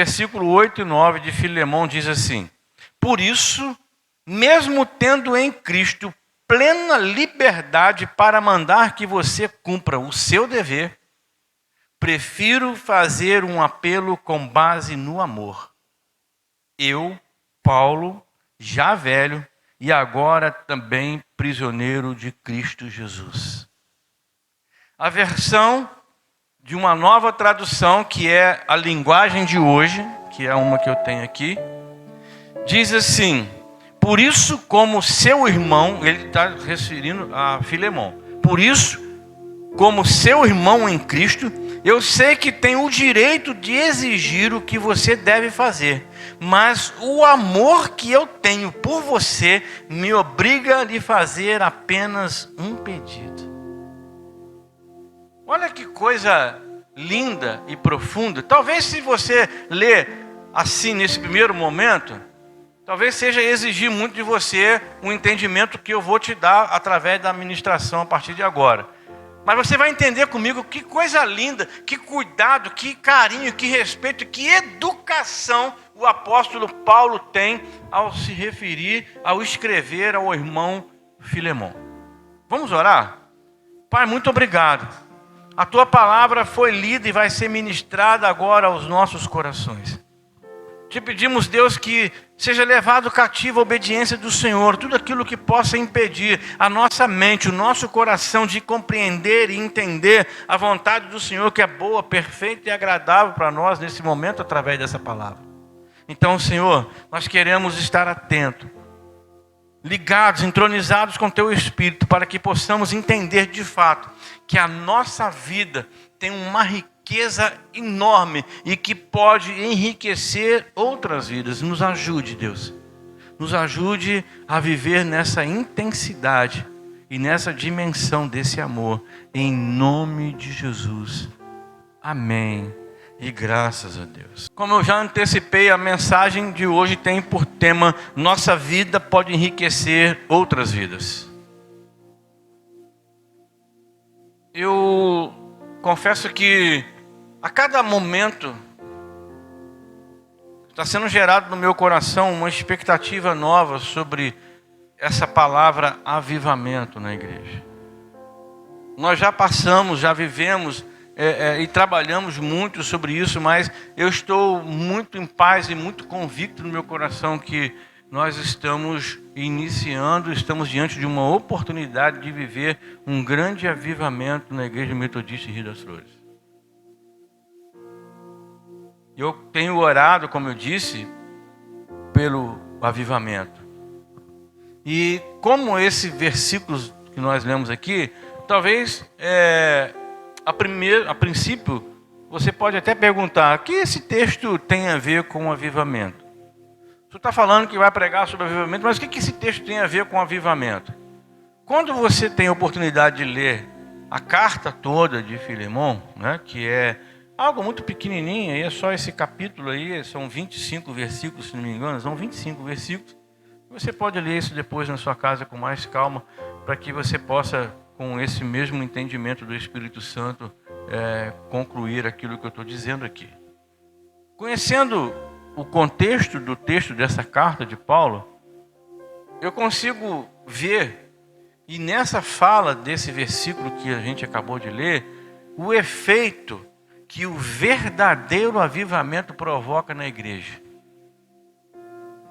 versículo 8 e 9 de Filemão diz assim: por isso, mesmo tendo em Cristo plena liberdade para mandar que você cumpra o seu dever, prefiro fazer um apelo com base no amor. Eu, Paulo, já velho e agora também prisioneiro de Cristo Jesus. A versão de uma nova tradução, que é a linguagem de hoje, que é uma que eu tenho aqui, diz assim: por isso, como seu irmão, ele está referindo a Filemão, por isso, como seu irmão em Cristo, eu sei que tenho o direito de exigir o que você deve fazer, mas o amor que eu tenho por você me obriga a lhe fazer apenas um pedido. Olha que coisa linda e profunda. Talvez se você ler assim nesse primeiro momento, talvez seja exigir muito de você um entendimento que eu vou te dar através da ministração a partir de agora. Mas você vai entender comigo que coisa linda, que cuidado, que carinho, que respeito, que educação o apóstolo Paulo tem ao se referir, ao escrever ao irmão Filemão. Vamos orar? Pai, muito obrigado. A tua palavra foi lida e vai ser ministrada agora aos nossos corações. Te pedimos, Deus, que seja levado cativo a obediência do Senhor, tudo aquilo que possa impedir a nossa mente, o nosso coração de compreender e entender a vontade do Senhor, que é boa, perfeita e agradável para nós nesse momento através dessa palavra. Então, Senhor, nós queremos estar atentos, ligados, entronizados com Teu Espírito, para que possamos entender de fato que a nossa vida tem uma riqueza enorme e que pode enriquecer outras vidas. Nos ajude, Deus. Nos ajude a viver nessa intensidade e nessa dimensão desse amor. Em nome de Jesus. Amém. E graças a Deus. Como eu já antecipei, a mensagem de hoje tem por tema: nossa vida pode enriquecer outras vidas. Eu confesso que a cada momento está sendo gerado no meu coração uma expectativa nova sobre essa palavra avivamento na igreja. Nós já passamos, já vivemos e trabalhamos muito sobre isso, mas eu estou muito em paz e muito convicto no meu coração que nós estamos estamos diante de uma oportunidade de viver um grande avivamento na Igreja Metodista em Rio das Flores. Eu tenho orado, como eu disse, pelo avivamento. E como esse versículo que nós lemos aqui, talvez a princípio você pode até perguntar: o que esse texto tem a ver com o avivamento? Tu está falando que vai pregar sobre avivamento, mas o que esse texto tem a ver com avivamento? Quando você tem a oportunidade de ler a carta toda de Filemão, né, que é algo muito pequenininho, aí é só esse capítulo aí, são 25 versículos, se não me engano, são 25 versículos. Você pode ler isso depois na sua casa com mais calma, para que você possa, com esse mesmo entendimento do Espírito Santo, concluir aquilo que eu estou dizendo aqui. Conhecendo o contexto do texto dessa carta de Paulo, eu consigo ver, e nessa fala desse versículo que a gente acabou de ler, o efeito que o verdadeiro avivamento provoca na igreja.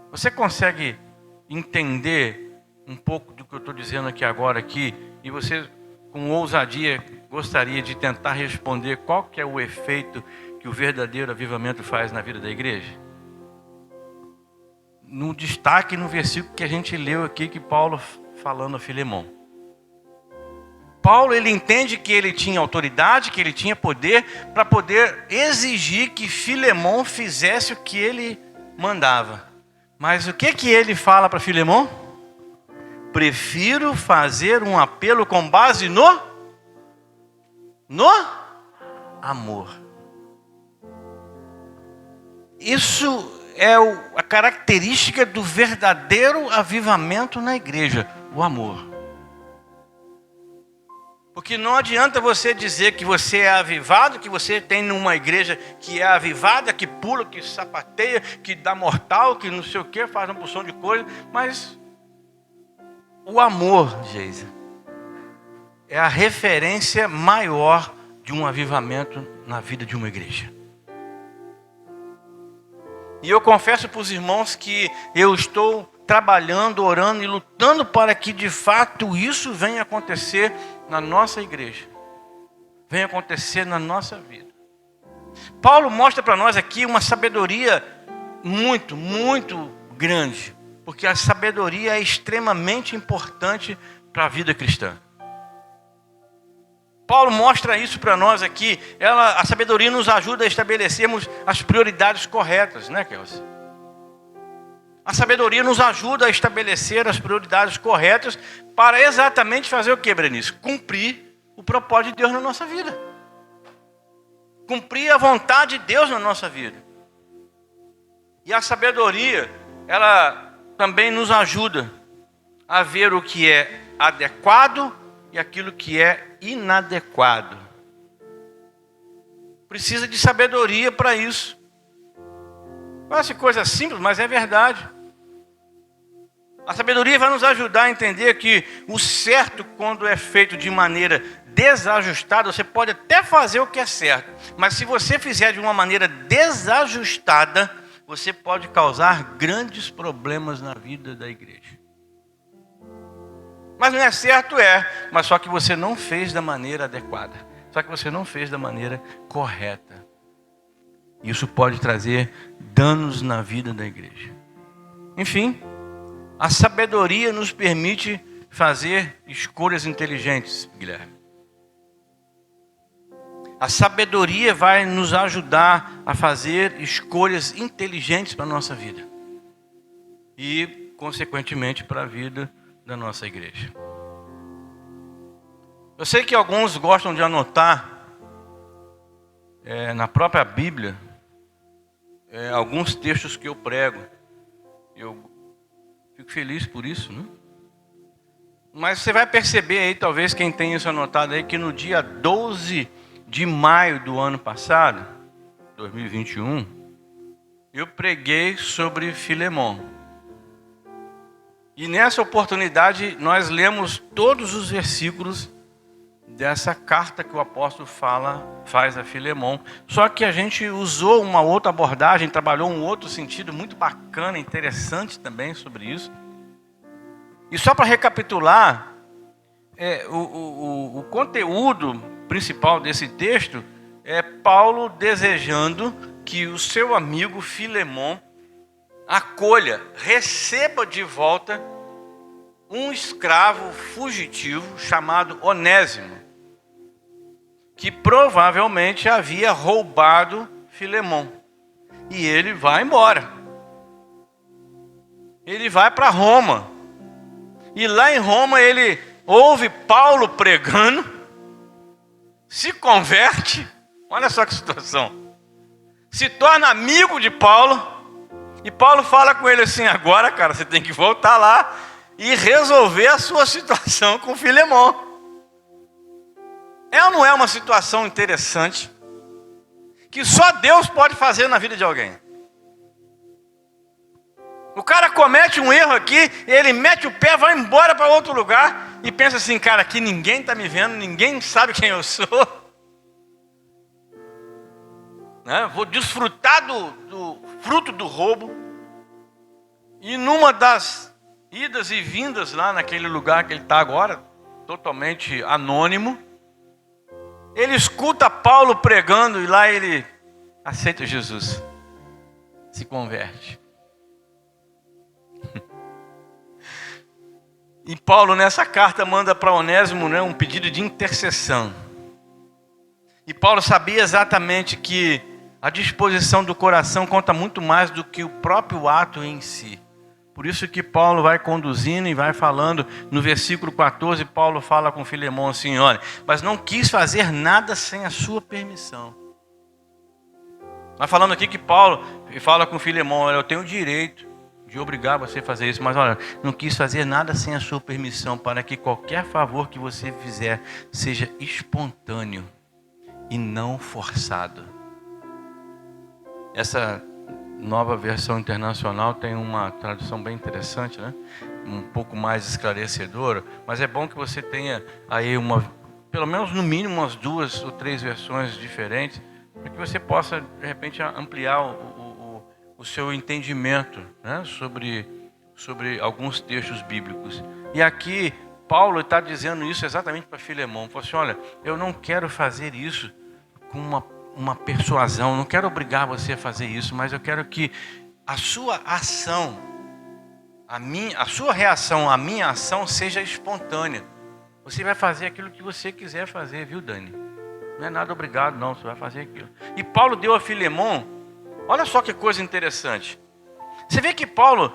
Você consegue entender um pouco do que eu estou dizendo agora, e você, com ousadia, gostaria de tentar responder qual que é o efeito que o verdadeiro avivamento faz na vida da igreja? No destaque no versículo que a gente leu aqui, que Paulo falando a Filemão. Paulo, ele entende que ele tinha autoridade, que ele tinha poder para poder exigir que Filemão fizesse o que ele mandava. Mas o que ele fala para Filemão? Prefiro fazer um apelo com base no amor. Isso é a característica do verdadeiro avivamento na igreja, o amor. Porque não adianta você dizer que você é avivado, que você tem numa igreja que é avivada, que pula, que sapateia, que dá mortal, que não sei o que, faz uma porção de coisa, mas o amor, Geisa, é a referência maior de um avivamento na vida de uma igreja. E eu confesso para os irmãos que eu estou trabalhando, orando e lutando para que de fato isso venha acontecer na nossa igreja. Venha acontecer na nossa vida. Paulo mostra para nós aqui uma sabedoria muito, muito grande. Porque a sabedoria é extremamente importante para a vida cristã. Paulo mostra isso para nós aqui. A sabedoria nos ajuda a estabelecermos as prioridades corretas, né, Kelsey? A sabedoria nos ajuda a estabelecer as prioridades corretas para exatamente fazer o que, Berenice? Cumprir o propósito de Deus na nossa vida. Cumprir a vontade de Deus na nossa vida. E a sabedoria, ela também nos ajuda a ver o que é adequado e aquilo que é inadequado. Precisa de sabedoria para isso. Parece coisa simples, mas é verdade. A sabedoria vai nos ajudar a entender que o certo, quando é feito de maneira desajustada, você pode até fazer o que é certo, mas se você fizer de uma maneira desajustada, você pode causar grandes problemas na vida da igreja. Mas não é certo, mas só que você não fez da maneira adequada, só que você não fez da maneira correta. Isso pode trazer danos na vida da igreja. Enfim, a sabedoria nos permite fazer escolhas inteligentes, Guilherme. A sabedoria vai nos ajudar a fazer escolhas inteligentes para a nossa vida. E, consequentemente, para a vida da nossa igreja. Eu sei que alguns gostam de anotar na própria Bíblia alguns textos que eu prego. Eu fico feliz por isso, né? Mas você vai perceber aí, talvez quem tem isso anotado aí, que no dia 12 de maio do ano passado, 2021, eu preguei sobre Filemon. E nessa oportunidade nós lemos todos os versículos dessa carta que o apóstolo faz a Filemon. Só que a gente usou uma outra abordagem, trabalhou um outro sentido muito bacana, interessante também sobre isso. E só para recapitular, o conteúdo principal desse texto é Paulo desejando que o seu amigo Filemon acolha, receba de volta um escravo fugitivo chamado Onésimo, que provavelmente havia roubado Filemon. E ele vai embora. Ele vai para Roma. E lá em Roma ele ouve Paulo pregando, se converte, olha só que situação, se torna amigo de Paulo, e Paulo fala com ele assim: agora, cara, você tem que voltar lá e resolver a sua situação com Filemon. É ou não é uma situação interessante que só Deus pode fazer na vida de alguém? O cara comete um erro aqui, ele mete o pé, vai embora para outro lugar e pensa assim: cara, aqui ninguém está me vendo, ninguém sabe quem eu sou, né? Vou desfrutar do fruto do roubo. E numa das idas e vindas lá naquele lugar que ele está agora, totalmente anônimo, ele escuta Paulo pregando e lá ele aceita Jesus, se converte. E Paulo nessa carta manda para Onésimo, né, um pedido de intercessão. E Paulo sabia exatamente que a disposição do coração conta muito mais do que o próprio ato em si. Por isso que Paulo vai conduzindo e vai falando. No versículo 14, Paulo fala com Filemon assim: olha, mas não quis fazer nada sem a sua permissão. Nós falando aqui que Paulo fala com Filemon: olha, eu tenho o direito de obrigar você a fazer isso, mas olha, não quis fazer nada sem a sua permissão, para que qualquer favor que você fizer seja espontâneo e não forçado. Essa nova versão internacional tem uma tradução bem interessante, né? Um pouco mais esclarecedora, mas é bom que você tenha aí pelo menos no mínimo umas 2 ou 3 versões diferentes, para que você possa de repente ampliar o seu entendimento, né? sobre alguns textos bíblicos. E aqui Paulo está dizendo isso exatamente para Filemão. Ele falou assim: olha, eu não quero fazer isso com uma persuasão, não quero obrigar você a fazer isso, mas eu quero que a sua ação, a sua reação à minha ação seja espontânea. Você vai fazer aquilo que você quiser fazer, viu, Dani? Não é nada obrigado, não, você vai fazer aquilo. E Paulo deu a Filemão, olha só que coisa interessante. Você vê que Paulo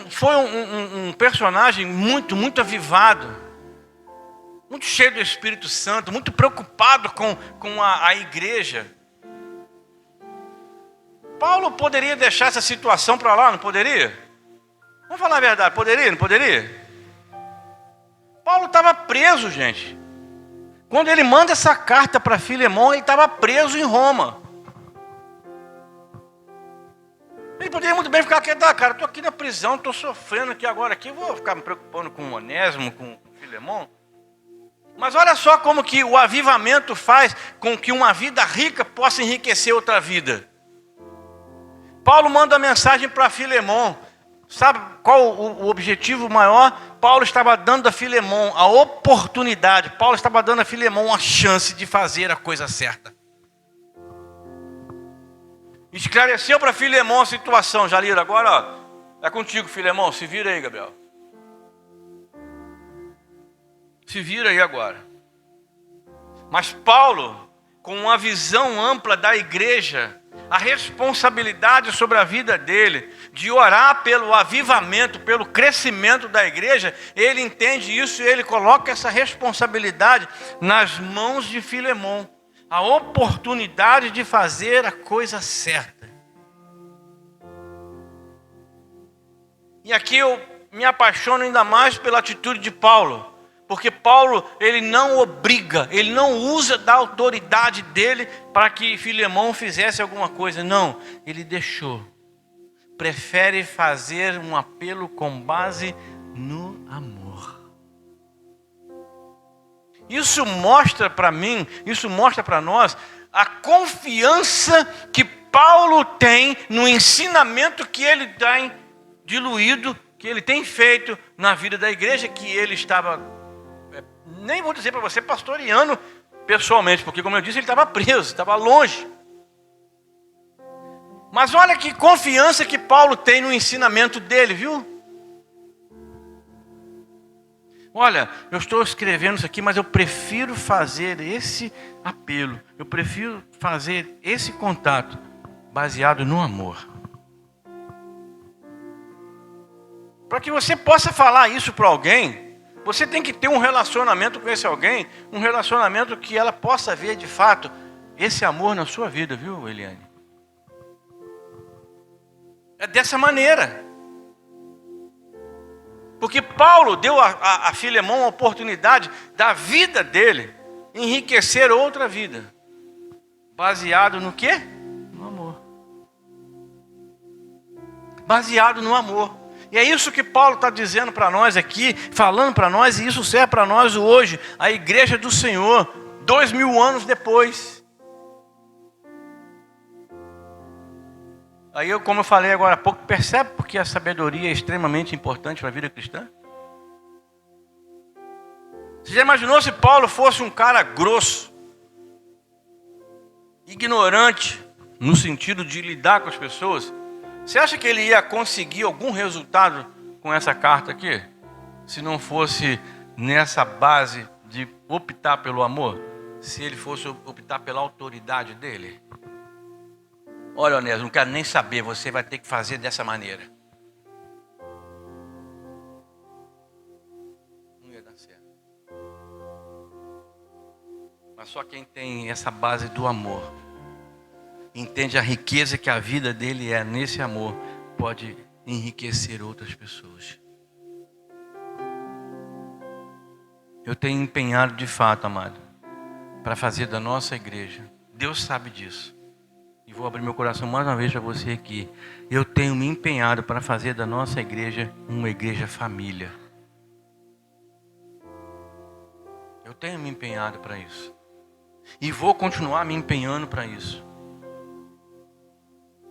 foi um personagem muito avivado, muito cheio do Espírito Santo, muito preocupado com a igreja. Paulo poderia deixar essa situação para lá, não poderia? Vamos falar a verdade, poderia, não poderia? Paulo estava preso, gente. Quando ele manda essa carta para Filemão, ele estava preso em Roma. Ele poderia muito bem ficar quieto: cara, estou aqui na prisão, estou sofrendo aqui agora, vou ficar me preocupando com o Onésimo, com Filemão. Mas olha só como que o avivamento faz com que uma vida rica possa enriquecer outra vida. Paulo manda a mensagem para Filemão. Sabe qual o objetivo maior? Paulo estava dando a Filemão a oportunidade, Paulo estava dando a Filemão a chance de fazer a coisa certa. Esclareceu para Filemão a situação. Já leram agora? Ó, é contigo, Filemão. Se vira aí, Gabriel. Se vira aí agora. Mas Paulo, com uma visão ampla da igreja, a responsabilidade sobre a vida dele, de orar pelo avivamento, pelo crescimento da igreja, ele entende isso e ele coloca essa responsabilidade nas mãos de Filemão. A oportunidade de fazer a coisa certa. E aqui eu me apaixono ainda mais pela atitude de Paulo. Porque Paulo, ele não obriga, ele não usa da autoridade dele para que Filemão fizesse alguma coisa. Não, ele deixou. Prefere fazer um apelo com base no amor. Isso mostra para mim, isso mostra para nós a confiança que Paulo tem no ensinamento que ele tem diluído, que ele tem feito na vida da igreja, que ele estava... Nem vou dizer para você pastoreando pessoalmente, porque como eu disse, ele estava preso, estava longe. Mas olha que confiança que Paulo tem no ensinamento dele, viu? Olha, eu estou escrevendo isso aqui, mas eu prefiro fazer esse apelo, eu prefiro fazer esse contato baseado no amor. Para que você possa falar isso para alguém, você tem que ter um relacionamento com esse alguém, um relacionamento que ela possa ver de fato esse amor na sua vida, viu, Eliane? É dessa maneira. Porque Paulo deu a Filemão a oportunidade da vida dele enriquecer outra vida. Baseado no quê? No amor. Baseado no amor. E é isso que Paulo está dizendo para nós aqui, falando para nós, e isso serve para nós hoje, a igreja do Senhor, 2000 anos depois. Aí eu, como eu falei agora há pouco, percebe porque a sabedoria é extremamente importante para a vida cristã? Você já imaginou se Paulo fosse um cara grosso, ignorante, no sentido de lidar com as pessoas? Você acha que ele ia conseguir algum resultado com essa carta aqui? Se não fosse nessa base de optar pelo amor? Se ele fosse optar pela autoridade dele? Olha, Onésimo, não quero nem saber, você vai ter que fazer dessa maneira. Não ia dar certo. Mas só quem tem essa base do amor entende a riqueza que a vida dele é nesse amor, pode enriquecer outras pessoas. Eu tenho empenhado de fato, amado, para fazer da nossa igreja. Deus sabe disso. E vou abrir meu coração mais uma vez para você aqui. Eu tenho me empenhado para fazer da nossa igreja uma igreja família. Eu tenho me empenhado para isso. E vou continuar me empenhando para isso.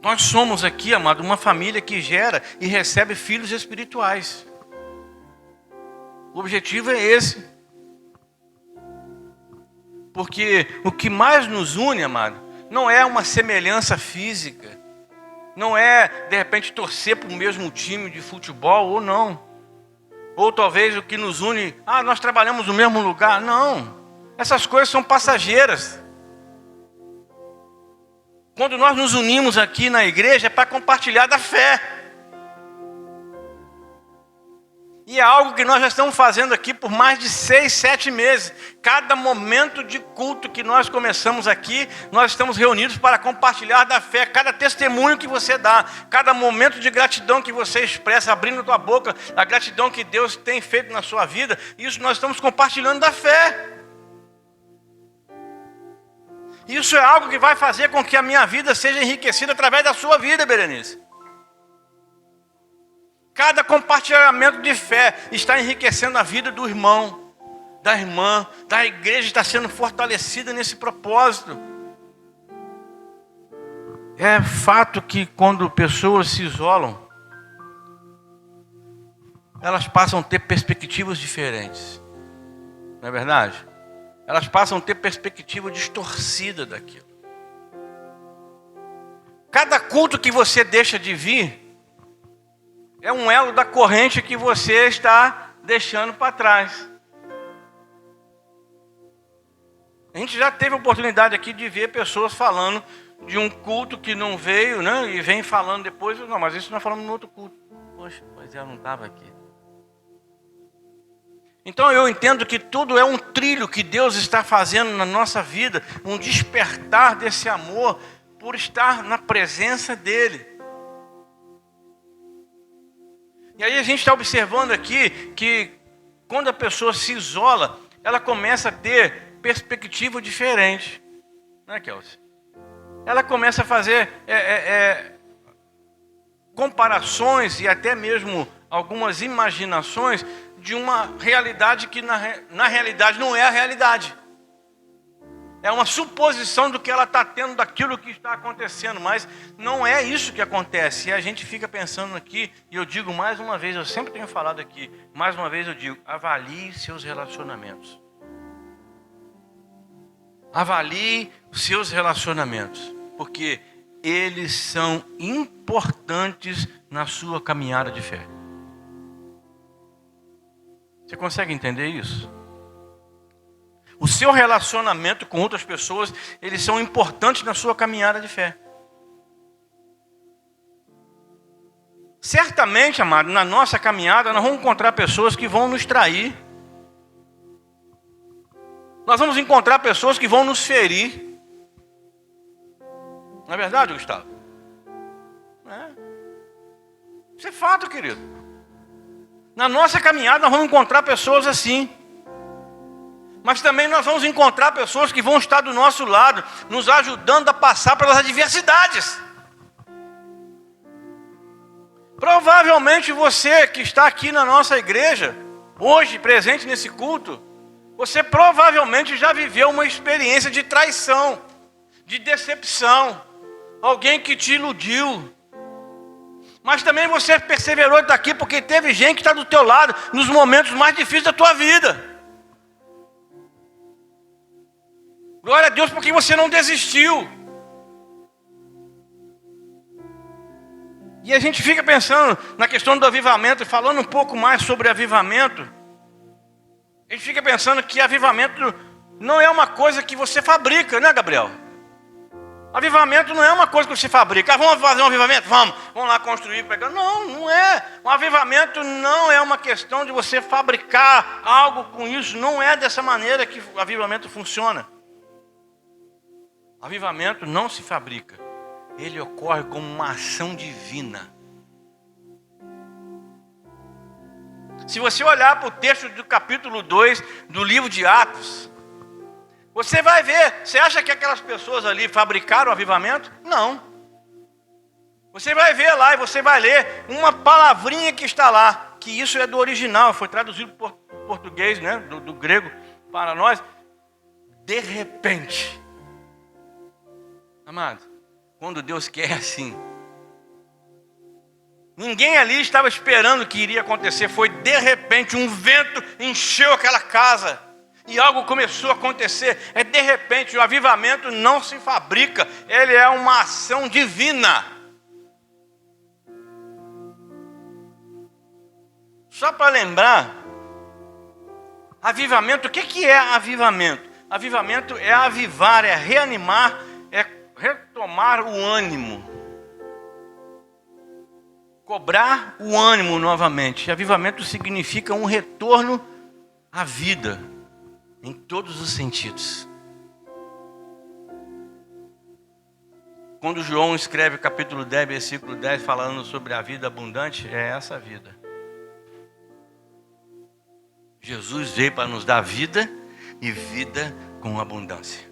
Nós somos aqui, amado, uma família que gera e recebe filhos espirituais. O objetivo é esse. Porque o que mais nos une, amado, não é uma semelhança física. Não é, de repente, torcer para o mesmo time de futebol ou não. Ou talvez o que nos une, nós trabalhamos no mesmo lugar. Não, essas coisas são passageiras. Quando nós nos unimos aqui na igreja é para compartilhar da fé. E é algo que nós já estamos fazendo aqui por mais de 6, 7 meses. Cada momento de culto que nós começamos aqui, nós estamos reunidos para compartilhar da fé. Cada testemunho que você dá, cada momento de gratidão que você expressa, abrindo a tua boca, a gratidão que Deus tem feito na sua vida, isso nós estamos compartilhando da fé. Isso é algo que vai fazer com que a minha vida seja enriquecida através da sua vida, Berenice. Cada compartilhamento de fé está enriquecendo a vida do irmão, da irmã, da igreja, está sendo fortalecida nesse propósito. É fato que quando pessoas se isolam, elas passam a ter perspectivas diferentes. Não é verdade? Elas passam a ter perspectiva distorcida daquilo. Cada culto que você deixa de vir é um elo da corrente que você está deixando para trás. A gente já teve a oportunidade aqui de ver pessoas falando de um culto que não veio, né? E vem falando depois, não, mas isso nós falamos no outro culto. Poxa, pois eu não estava aqui. Então eu entendo que tudo é um trilho que Deus está fazendo na nossa vida, um despertar desse amor por estar na presença dEle. E aí a gente está observando aqui que quando a pessoa se isola, ela começa a ter perspectiva diferente. Não é, Kelsey? Ela começa a fazer comparações e até mesmo algumas imaginações de uma realidade que na realidade não é a realidade. É uma suposição do que ela está tendo daquilo que está acontecendo, mas não é isso que acontece. E a gente fica pensando aqui, e eu digo mais uma vez, eu sempre tenho falado aqui, mais uma vez eu digo, avalie seus relacionamentos. Avalie os seus relacionamentos, porque eles são importantes na sua caminhada de fé. Você consegue entender isso? O seu relacionamento com outras pessoas, eles são importantes na sua caminhada de fé. Certamente, amado, na nossa caminhada, nós vamos encontrar pessoas que vão nos trair. Nós vamos encontrar pessoas que vão nos ferir. Não é verdade, Gustavo? Isso é fato, querido. Na nossa caminhada, nós vamos encontrar pessoas assim. Mas também nós vamos encontrar pessoas que vão estar do nosso lado, nos ajudando a passar pelas adversidades. Provavelmente você que está aqui na nossa igreja, hoje presente nesse culto, você provavelmente já viveu uma experiência de traição, de decepção, alguém que te iludiu. Mas também você perseverou e está aqui porque teve gente que está do teu lado nos momentos mais difíceis da tua vida. Glória a Deus porque você não desistiu. E a gente fica pensando na questão do avivamento, falando um pouco mais sobre avivamento. A gente fica pensando que avivamento não é uma coisa que você fabrica, né, Gabriel? Avivamento não é uma coisa que você fabrica. Vamos fazer um avivamento? Vamos lá construir, pegar. Não, não é. Um avivamento não é uma questão de você fabricar algo com isso. Não é dessa maneira que o avivamento funciona. Avivamento não se fabrica. Ele ocorre como uma ação divina. Se você olhar para o texto do capítulo 2 do livro de Atos, você vai ver. Você acha que aquelas pessoas ali fabricaram o avivamento? Não. Você vai ver lá e você vai ler uma palavrinha que está lá, que isso é do original, foi traduzido por português, né, do grego para nós. De repente. Amado, quando Deus quer assim. Ninguém ali estava esperando que iria acontecer. Foi de repente, um vento encheu aquela casa. E algo começou a acontecer. É de repente, o avivamento não se fabrica. Ele é uma ação divina. Só para lembrar, avivamento, o que é avivamento? Avivamento é avivar, é reanimar, é retomar o ânimo. Cobrar o ânimo novamente. Avivamento significa um retorno à vida, em todos os sentidos. Quando João escreve capítulo 10, versículo 10, falando sobre a vida abundante, é essa vida. Jesus veio para nos dar vida e vida com abundância.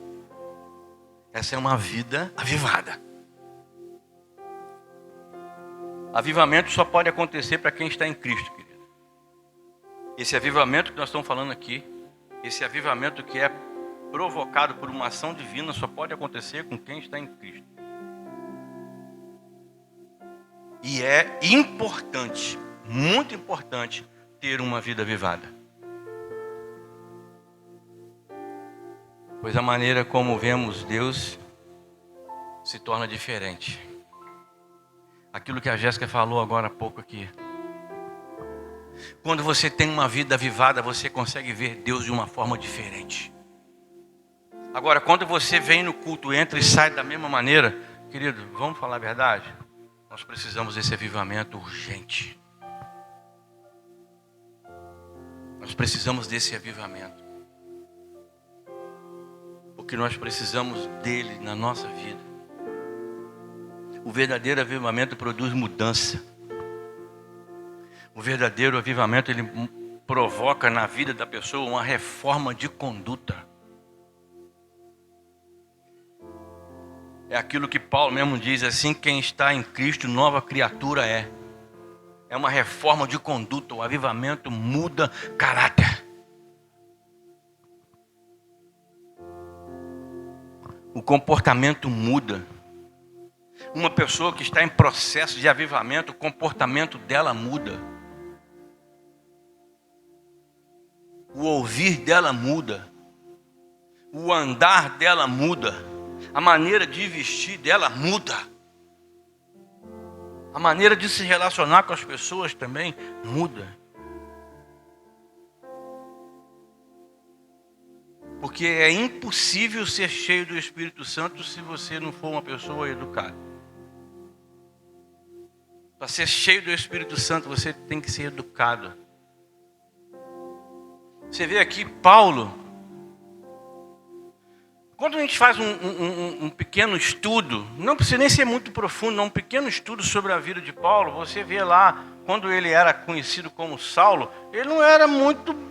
Essa é uma vida avivada. Avivamento só pode acontecer para quem está em Cristo, querido. Esse avivamento que nós estamos falando aqui, esse avivamento que é provocado por uma ação divina, só pode acontecer com quem está em Cristo. E é importante, muito importante, ter uma vida avivada. Pois a maneira como vemos Deus se torna diferente. Aquilo que a Jéssica falou agora há pouco aqui. Quando você tem uma vida avivada, você consegue ver Deus de uma forma diferente. Agora, quando você vem no culto, entra e sai da mesma maneira, querido, vamos falar a verdade? Nós precisamos desse avivamento urgente. Nós precisamos desse avivamento. Porque nós precisamos dele na nossa vida. O verdadeiro avivamento produz mudança. O verdadeiro avivamento, ele provoca na vida da pessoa uma reforma de conduta. É aquilo que Paulo mesmo diz assim: quem está em Cristo, nova criatura é. É uma reforma de conduta. O avivamento muda caráter. O comportamento muda. Uma pessoa que está em processo de avivamento, o comportamento dela muda. O ouvir dela muda. O andar dela muda. A maneira de vestir dela muda. A maneira de se relacionar com as pessoas também muda. Porque é impossível ser cheio do Espírito Santo se você não for uma pessoa educada. Para ser cheio do Espírito Santo, você tem que ser educado. Você vê aqui Paulo. Quando a gente faz um pequeno estudo, não precisa nem ser muito profundo, não, um pequeno estudo sobre a vida de Paulo, você vê lá, quando ele era conhecido como Saulo, ele não era muito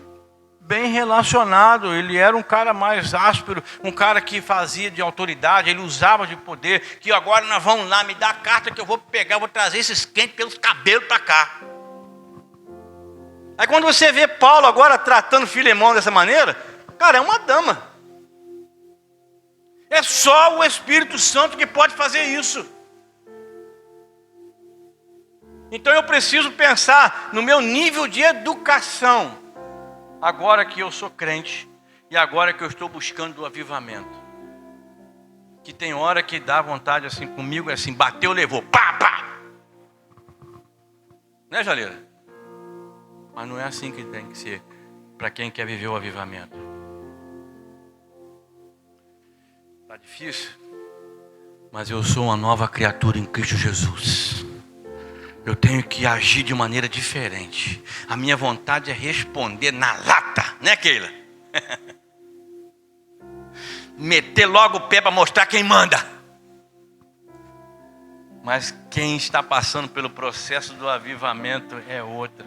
bem relacionado, ele era um cara mais áspero, um cara que fazia de autoridade, ele usava de poder, que agora nós vamos lá, me dá a carta que eu vou pegar, vou trazer esses quentes pelos cabelos para cá. Aí quando você vê Paulo agora tratando Filemão dessa maneira, cara, é uma dama. É só o Espírito Santo que pode fazer isso. Então eu preciso pensar no meu nível de educação. Agora que eu sou crente e agora que eu estou buscando o avivamento. Que tem hora que dá vontade assim comigo, é assim, bateu, levou, pá, pá. Né, Jaleira? Mas não é assim que tem que ser para quem quer viver o avivamento. Está difícil? Mas eu sou uma nova criatura em Cristo Jesus. Eu tenho que agir de maneira diferente. A minha vontade é responder na lata, né, Keila? Meter logo o pé para mostrar quem manda. Mas quem está passando pelo processo do avivamento é outra.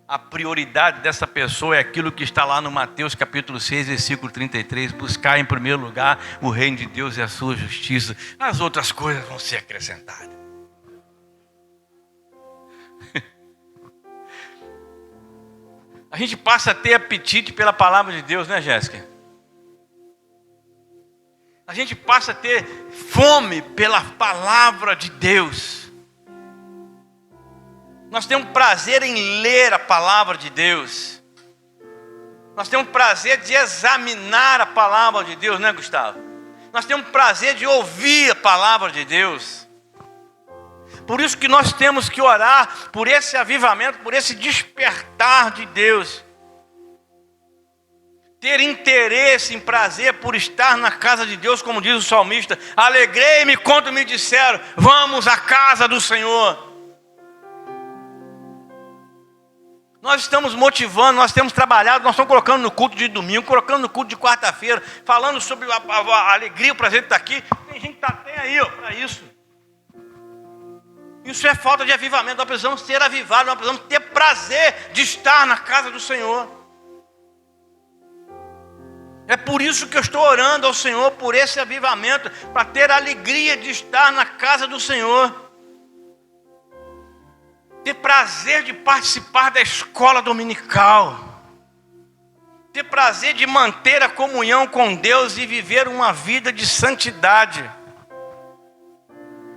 A prioridade dessa pessoa é aquilo que está lá no Mateus capítulo 6, versículo 33. Buscar em primeiro lugar o reino de Deus e a sua justiça. As outras coisas vão ser acrescentadas. A gente passa a ter apetite pela palavra de Deus, né, Jéssica? A gente passa a ter fome pela palavra de Deus. Nós temos prazer em ler a palavra de Deus. Nós temos prazer de examinar a palavra de Deus, né, Gustavo? Nós temos prazer de ouvir a palavra de Deus. Por isso que nós temos que orar por esse avivamento, por esse despertar de Deus. Ter interesse em prazer por estar na casa de Deus, como diz o salmista. Alegrei-me quando me disseram, vamos à casa do Senhor. Nós estamos motivando, nós temos trabalhado, nós estamos colocando no culto de domingo, colocando no culto de quarta-feira, falando sobre a alegria, o prazer de estar aqui. Tem gente que está até aí para isso. Isso é falta de avivamento. Nós precisamos ser avivados, nós precisamos ter prazer de estar na casa do Senhor. É por isso que eu estou orando ao Senhor por esse avivamento, para ter a alegria de estar na casa do Senhor. Ter prazer de participar da escola dominical. Ter prazer de manter a comunhão com Deus e viver uma vida de santidade.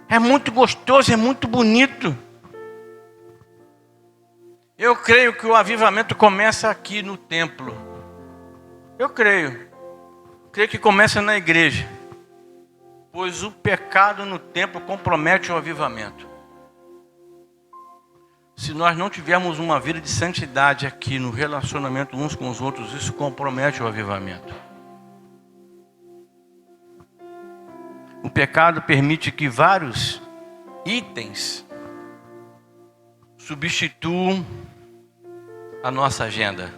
É muito gostoso, é muito bonito. Eu creio que o avivamento começa aqui no templo. Eu creio. Creio que começa na igreja. Pois o pecado no templo compromete o avivamento. Se nós não tivermos uma vida de santidade aqui no relacionamento uns com os outros, isso compromete o avivamento. O pecado permite que vários itens substituam a nossa agenda.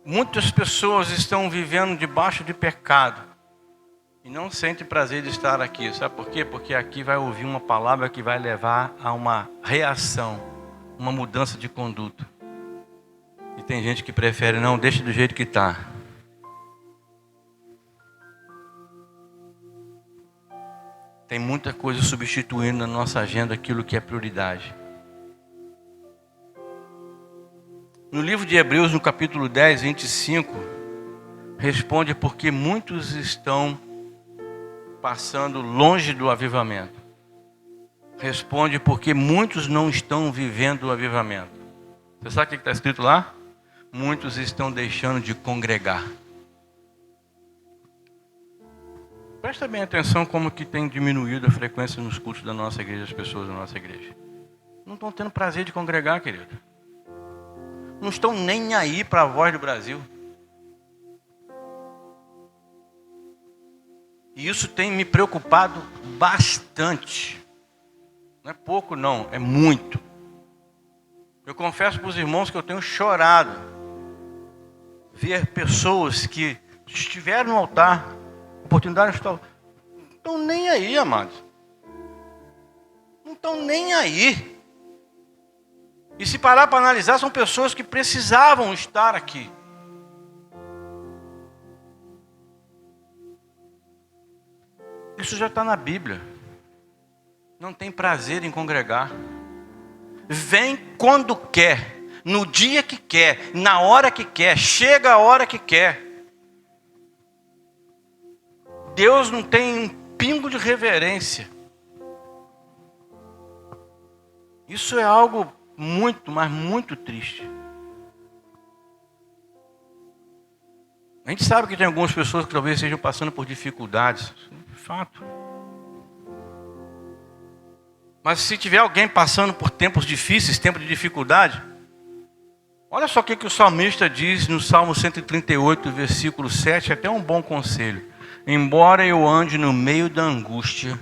Muitas pessoas estão vivendo debaixo de pecado. E não sente prazer de estar aqui. Sabe por quê? Porque aqui vai ouvir uma palavra que vai levar a uma reação, uma mudança de conduta. E tem gente que prefere, não, deixa do jeito que está. Tem muita coisa substituindo na nossa agenda aquilo que é prioridade. No livro de Hebreus, no capítulo 10, 25, responde porque muitos estão passando longe do avivamento. Responde porque muitos não estão vivendo o avivamento. Você sabe o que está escrito lá? Muitos estão deixando de congregar. Presta bem atenção como que tem diminuído a frequência nos cultos da nossa igreja, as pessoas da nossa igreja. Não estão tendo prazer de congregar, querido. Não estão nem aí para a voz do Brasil. E isso tem me preocupado bastante. Não é pouco não, é muito. Eu confesso para os irmãos que eu tenho chorado. Ver pessoas que estiveram no altar, oportunidade de estar... Não estão nem aí, amados. Não estão nem aí. E se parar para analisar, são pessoas que precisavam estar aqui. Isso já está na Bíblia. Não tem prazer em congregar. Vem quando quer, no dia que quer, na hora que quer, chega a hora que quer. Deus não tem um pingo de reverência. Isso é algo muito, mas muito triste. A gente sabe que tem algumas pessoas que talvez estejam passando por dificuldades. Fato. Mas se tiver alguém passando por tempos difíceis, tempos de dificuldade, olha só o que o salmista diz no Salmo 138, versículo 7, até um bom conselho. Embora eu ande no meio da angústia,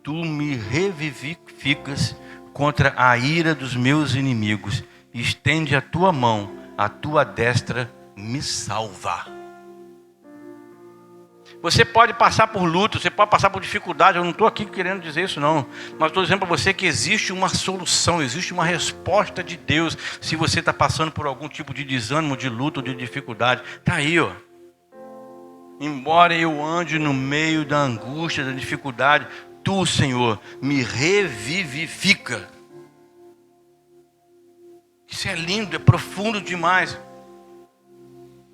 tu me revivificas contra a ira dos meus inimigos. Estende a tua mão, a tua destra me salva. Você pode passar por luto, você pode passar por dificuldade. Eu não estou aqui querendo dizer isso não. Mas estou dizendo para você que existe uma solução, existe uma resposta de Deus. Se você está passando por algum tipo de desânimo, de luto, de dificuldade. Está aí, ó. Embora eu ande no meio da angústia, da dificuldade, Tu, Senhor, me revivifica. Isso é lindo, é profundo demais.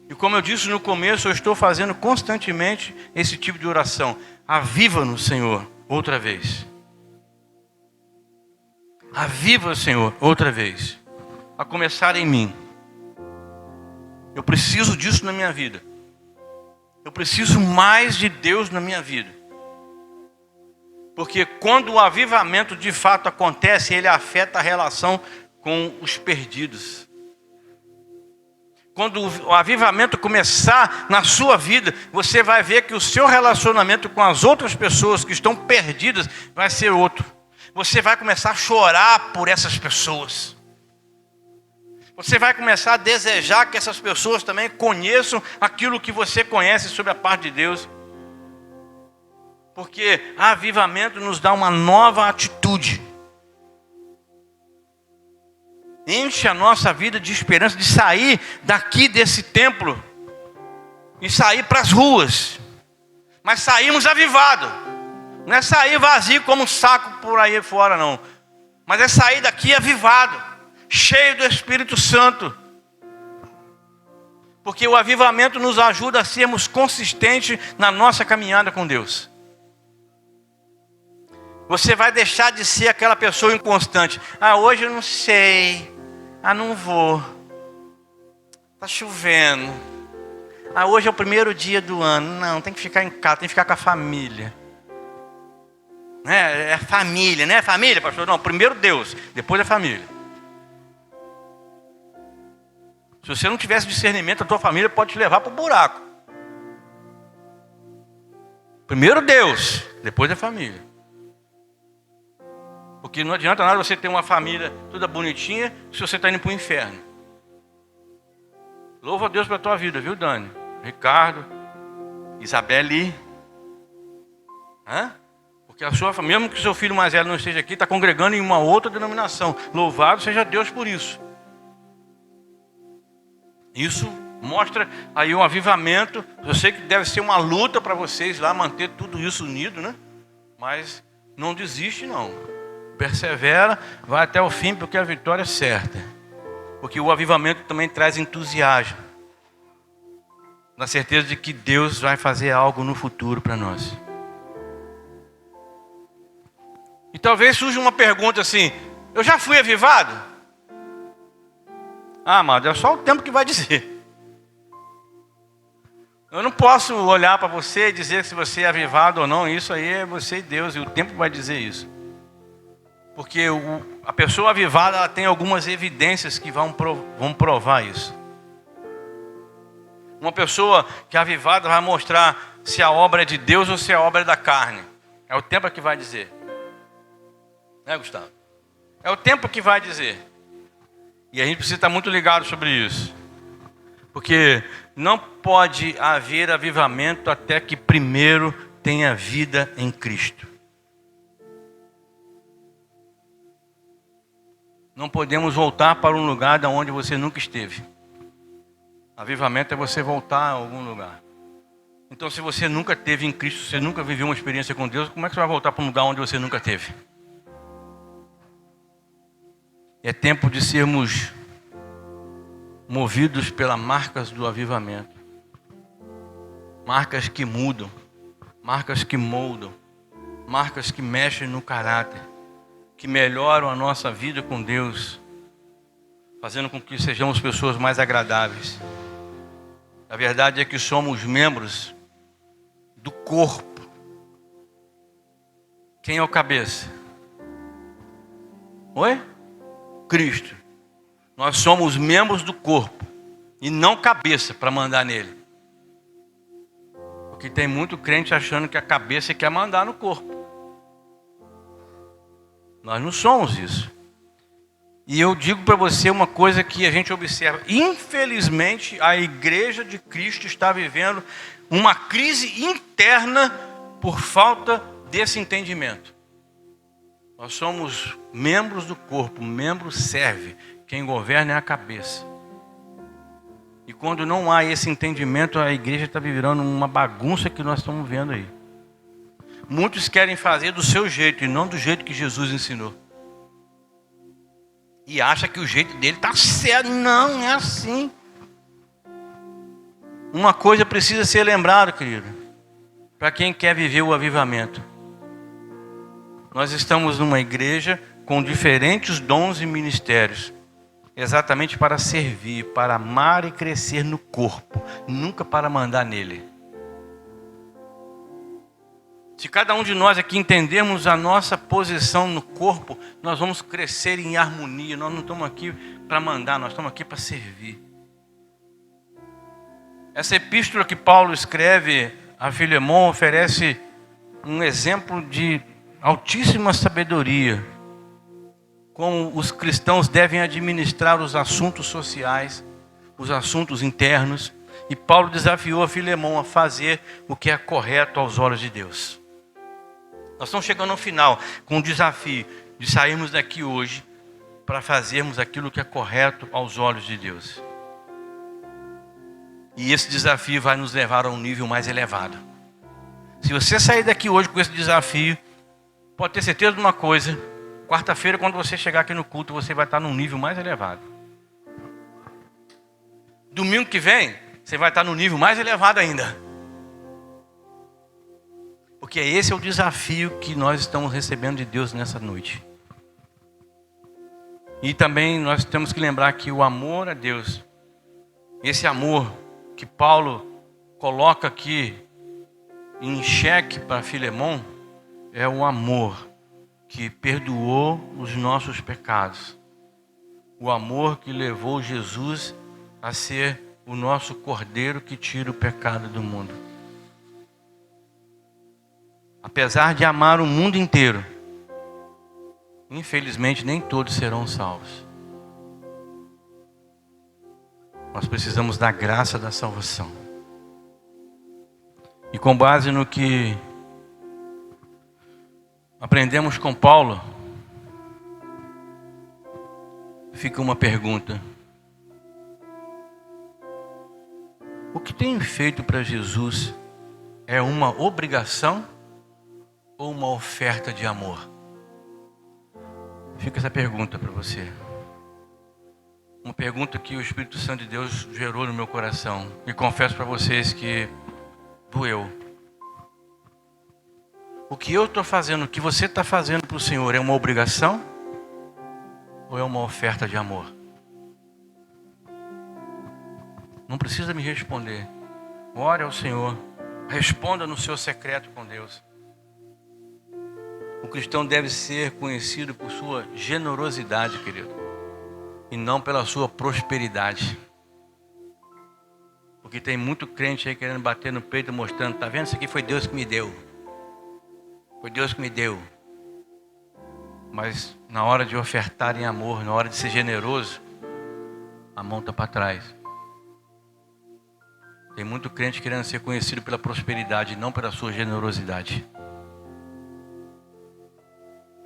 E como eu disse no começo, eu estou fazendo constantemente esse tipo de oração. Aviva-nos, Senhor, outra vez. Aviva, Senhor, outra vez. A começar em mim. Eu preciso disso na minha vida. Eu preciso mais de Deus na minha vida. Porque quando o avivamento de fato acontece, ele afeta a relação com os perdidos. Quando o avivamento começar na sua vida, você vai ver que o seu relacionamento com as outras pessoas que estão perdidas vai ser outro. Você vai começar a chorar por essas pessoas. Você vai começar a desejar que essas pessoas também conheçam aquilo que você conhece sobre a parte de Deus. Porque avivamento nos dá uma nova atitude. Enche a nossa vida de esperança de sair daqui desse templo e sair para as ruas. Mas saímos avivados. Não é sair vazio como um saco por aí fora, não. Mas é sair daqui avivado, cheio do Espírito Santo. Porque o avivamento nos ajuda a sermos consistentes na nossa caminhada com Deus. Você vai deixar de ser aquela pessoa inconstante. Ah, hoje eu não sei. Ah, não vou. Está chovendo. Ah, hoje é o primeiro dia do ano. Não, tem que ficar em casa, tem que ficar com a família. É família, né? Família, pastor? Não, primeiro Deus, depois a família. Se você não tivesse discernimento, a tua família pode te levar para o buraco. Primeiro Deus, depois a família. Porque não adianta nada você ter uma família toda bonitinha se você está indo para o inferno. Louva a Deus pela tua vida, viu, Dani? Ricardo, Isabelle. Porque a sua família, mesmo que o seu filho mais velho não esteja aqui, está congregando em uma outra denominação. Louvado seja Deus por isso. Isso mostra aí um avivamento. Eu sei que deve ser uma luta para vocês lá manter tudo isso unido, né? Mas não desiste não. Persevera, vai até o fim, porque a vitória é certa. Porque o avivamento também traz entusiasmo. Na certeza de que Deus vai fazer algo no futuro para nós. E talvez surja uma pergunta assim: eu já fui avivado? Ah, amado, é só o tempo que vai dizer. Eu não posso olhar para você e dizer se você é avivado ou não. Isso aí é você e Deus, e o tempo vai dizer isso. Porque a pessoa avivada, ela tem algumas evidências que vão provar isso. Uma pessoa que é avivada vai mostrar se a obra é de Deus ou se a obra é da carne. É o tempo que vai dizer. Né, Gustavo? É o tempo que vai dizer. E a gente precisa estar muito ligado sobre isso. Porque não pode haver avivamento até que primeiro tenha vida em Cristo. Não podemos voltar para um lugar de onde você nunca esteve. Avivamento é você voltar a algum lugar. Então, se você nunca teve em Cristo, você nunca viveu uma experiência com Deus, como é que você vai voltar para um lugar onde você nunca teve? É tempo de sermos movidos pelas marcas do avivamento. Marcas que mudam, marcas que moldam, marcas que mexem no caráter, que melhoram a nossa vida com Deus, fazendo com que sejamos pessoas mais agradáveis. A verdade é que somos membros do corpo. Quem é o cabeça? Oi? Cristo. Nós somos membros do corpo e não cabeça para mandar nele. Porque tem muito crente achando que a cabeça quer mandar no corpo. Nós não somos isso. E eu digo para você uma coisa que a gente observa. Infelizmente, a igreja de Cristo está vivendo uma crise interna por falta desse entendimento. Nós somos membros do corpo, membro serve, quem governa é a cabeça. E quando não há esse entendimento, a igreja está virando uma bagunça que nós estamos vendo aí. Muitos querem fazer do seu jeito e não do jeito que Jesus ensinou. E acha que o jeito dele está certo. Não, é assim. Uma coisa precisa ser lembrada, querido, para quem quer viver o avivamento. Nós estamos numa igreja com diferentes dons e ministérios, exatamente para servir, para amar e crescer no corpo, nunca para mandar nele. Se cada um de nós aqui entendermos a nossa posição no corpo, nós vamos crescer em harmonia. Nós não estamos aqui para mandar, nós estamos aqui para servir. Essa epístola que Paulo escreve a Filemon oferece um exemplo de altíssima sabedoria, como os cristãos devem administrar os assuntos sociais, os assuntos internos. E Paulo desafiou a Filemon a fazer o que é correto aos olhos de Deus. Nós estamos chegando ao final com o desafio de sairmos daqui hoje para fazermos aquilo que é correto aos olhos de Deus. E esse desafio vai nos levar a um nível mais elevado. Se você sair daqui hoje com esse desafio, pode ter certeza de uma coisa: quarta-feira, quando você chegar aqui no culto, você vai estar num nível mais elevado. Domingo que vem, você vai estar num nível mais elevado ainda. Porque esse é o desafio que nós estamos recebendo de Deus nessa noite. E também nós temos que lembrar que o amor a Deus, esse amor que Paulo coloca aqui em xeque para Filemon, é o amor que perdoou os nossos pecados. O amor que levou Jesus a ser o nosso cordeiro que tira o pecado do mundo. Apesar de amar o mundo inteiro, infelizmente nem todos serão salvos. Nós precisamos da graça da salvação. E com base no que aprendemos com Paulo, fica uma pergunta: o que tenho feito para Jesus é uma obrigação ou uma oferta de amor? Fica essa pergunta para você. Uma pergunta que o Espírito Santo de Deus gerou no meu coração. E confesso para vocês que doeu. O que eu estou fazendo, o que você está fazendo para o Senhor é uma obrigação ou é uma oferta de amor? Não precisa me responder. Ore ao Senhor. Responda no seu secreto com Deus. O cristão deve ser conhecido por sua generosidade, querido, e não pela sua prosperidade. Porque tem muito crente aí querendo bater no peito, mostrando: tá vendo, isso aqui foi Deus que me deu. Foi Deus que me deu. Mas na hora de ofertar em amor, na hora de ser generoso, a mão está para trás. Tem muito crente querendo ser conhecido pela prosperidade, não pela sua generosidade.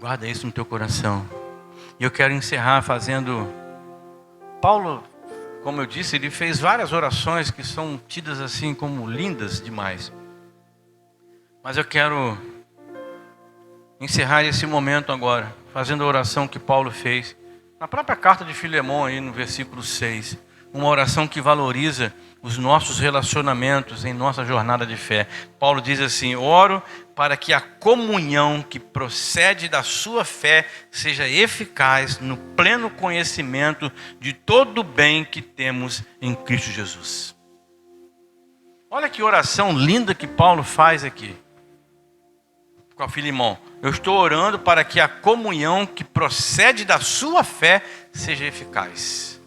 Guarda isso no teu coração. E eu quero encerrar fazendo... Paulo, como eu disse, ele fez várias orações que são tidas assim como lindas demais. Mas eu quero encerrar esse momento agora, fazendo a oração que Paulo fez na própria carta de Filemon, aí no versículo 6. Uma oração que valoriza os nossos relacionamentos em nossa jornada de fé. Paulo diz assim: oro para que a comunhão que procede da sua fé seja eficaz no pleno conhecimento de todo o bem que temos em Cristo Jesus. Olha que oração linda que Paulo faz aqui com a Filemon. Eu estou orando para que a comunhão que procede da sua fé seja eficaz.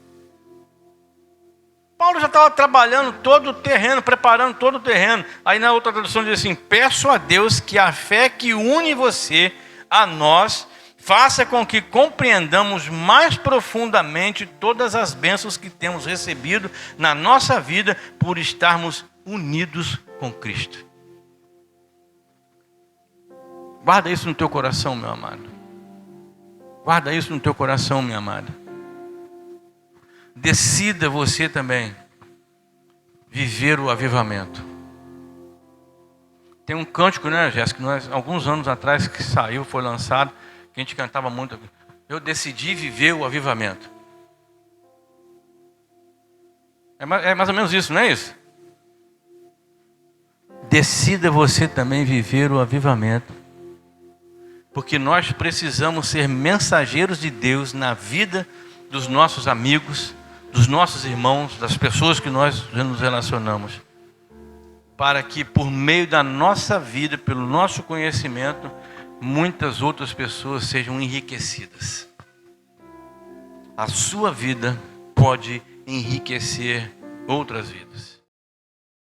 Paulo já estava trabalhando todo o terreno, preparando todo o terreno. Aí na outra tradução diz assim: peço a Deus que a fé que une você a nós faça com que compreendamos mais profundamente todas as bênçãos que temos recebido na nossa vida por estarmos unidos com Cristo. Guarda isso no teu coração, meu amado. Guarda isso no teu coração, minha amada. Decida você também viver o avivamento. Tem um cântico, né, Jéssica, alguns anos atrás que saiu, foi lançado, que a gente cantava muito. Eu decidi viver o avivamento. É mais ou menos isso, não é isso? Decida você também viver o avivamento. Porque nós precisamos ser mensageiros de Deus na vida dos nossos amigos, dos nossos irmãos, das pessoas que nós nos relacionamos. Para que por meio da nossa vida, pelo nosso conhecimento, muitas outras pessoas sejam enriquecidas. A sua vida pode enriquecer outras vidas.